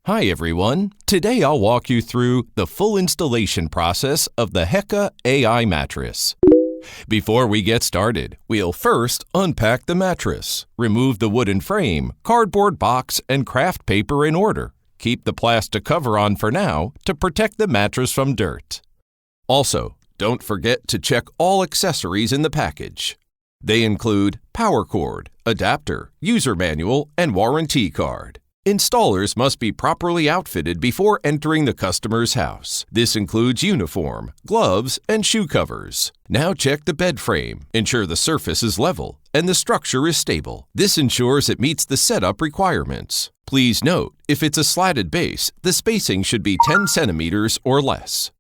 Hi everyone, today I'll walk you through the full installation process of the HEKA AI Mattress. Before we get started, we'll first unpack the mattress. Remove the wooden frame, cardboard box, and craft paper in order. Keep the plastic cover on for now to protect the mattress from dirt. Also, don't forget to check all accessories in the package. They include power cord, adapter, user manual, and warranty card. Installers must be properly outfitted before entering the customer's house. This includes uniform, gloves, and shoe covers. Now check the bed frame. Ensure the surface is level and the structure is stable. This ensures it meets the setup requirements. Please note, if it's a slatted base, the spacing should be 10 centimeters or less.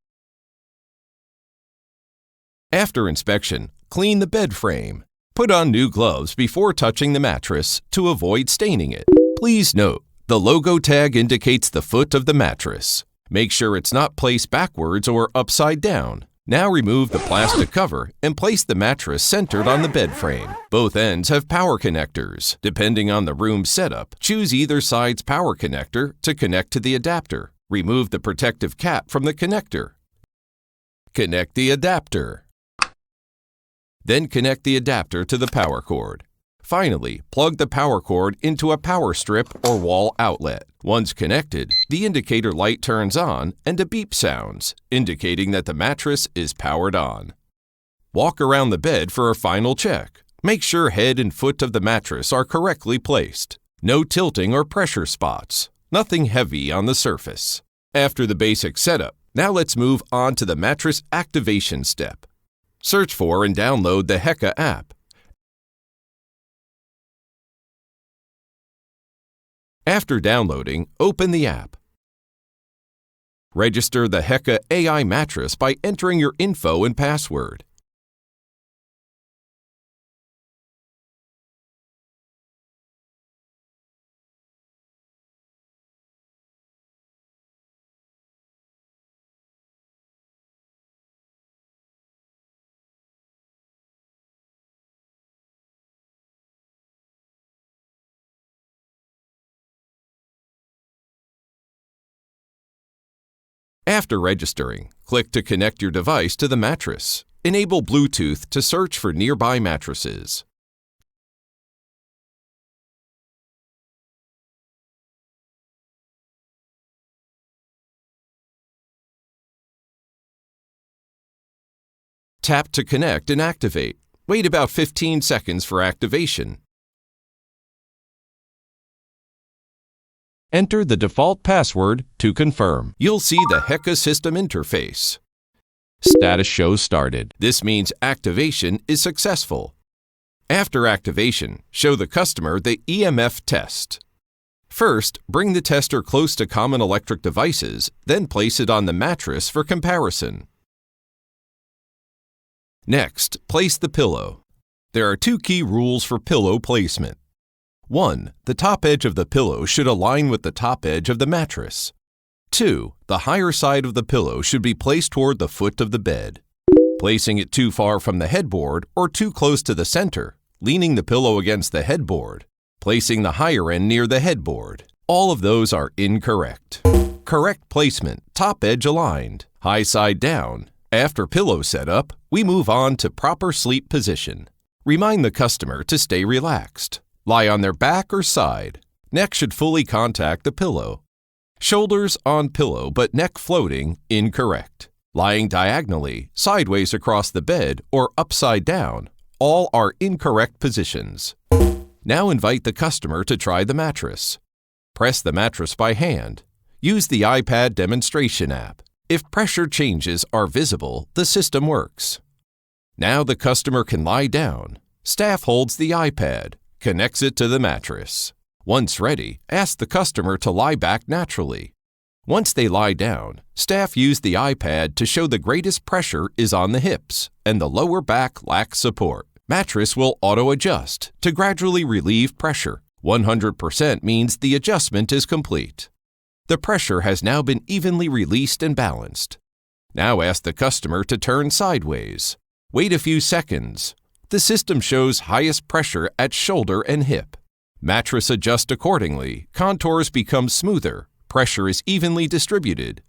After inspection, clean the bed frame. Put on new gloves before touching the mattress to avoid staining it. Please note, the logo tag indicates the foot of the mattress. Make sure it's not placed backwards or upside down. Now remove the plastic cover and place the mattress centered on the bed frame. Both ends have power connectors. Depending on the room setup, choose either side's power connector to connect to the adapter. Remove the protective cap from the connector. Connect the adapter. Then connect the adapter to the power cord. Finally, plug the power cord into a power strip or wall outlet. Once connected, the indicator light turns on and a beep sounds, indicating that the mattress is powered on. Walk around the bed for a final check. Make sure head and foot of the mattress are correctly placed. No tilting or pressure spots. Nothing heavy on the surface. After the basic setup, now let's move on to the mattress activation step. Search for and download the HEKA app. After downloading, open the app. Register the HEKA AI Mattress by entering your info and password. After registering, click to connect your device to the mattress. Enable Bluetooth to search for nearby mattresses. Tap to connect and activate. Wait about 15 seconds for activation. Enter the default password to confirm. You'll see the HEKA system interface. Status shows started. This means activation is successful. After activation, show the customer the EMF test. First, bring the tester close to common electric devices, then place it on the mattress for comparison. Next, place the pillow. There are two key rules for pillow placement. 1. The top edge of the pillow should align with the top edge of the mattress. 2. The higher side of the pillow should be placed toward the foot of the bed. Placing it too far from the headboard or too close to the center, leaning the pillow against the headboard, placing the higher end near the headboard. All of those are incorrect. Correct placement, top edge aligned, high side down. After pillow setup, we move on to proper sleep position. Remind the customer to stay relaxed. Lie on their back or side. Neck should fully contact the pillow. Shoulders on pillow but neck floating, incorrect. Lying diagonally, sideways across the bed, or upside down, all are incorrect positions. Now invite the customer to try the mattress. Press the mattress by hand. Use the HEKA Demonstration App. If pressure changes are visible, the system works. Now the customer can lie down. Staff holds the iPad. Connects it to the mattress. Once ready, ask the customer to lie back naturally. Once they lie down, staff use the iPad to show the greatest pressure is on the hips and the lower back lacks support. Mattress will auto-adjust to gradually relieve pressure. 100% means the adjustment is complete. The pressure has now been evenly released and balanced. Now ask the customer to turn sideways. Wait a few seconds. The system shows highest pressure at shoulder and hip. Mattress adjusts accordingly, contours become smoother, pressure is evenly distributed.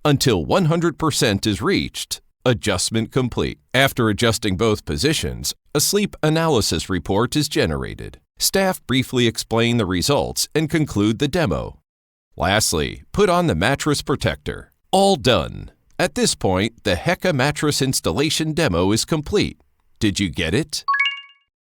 Until 100% is reached, adjustment complete. After adjusting both positions, a sleep analysis report is generated. Staff briefly explain the results and conclude the demo. Lastly, put on the mattress protector. All done. At this point, the HEKA mattress installation demo is complete. Did you get it?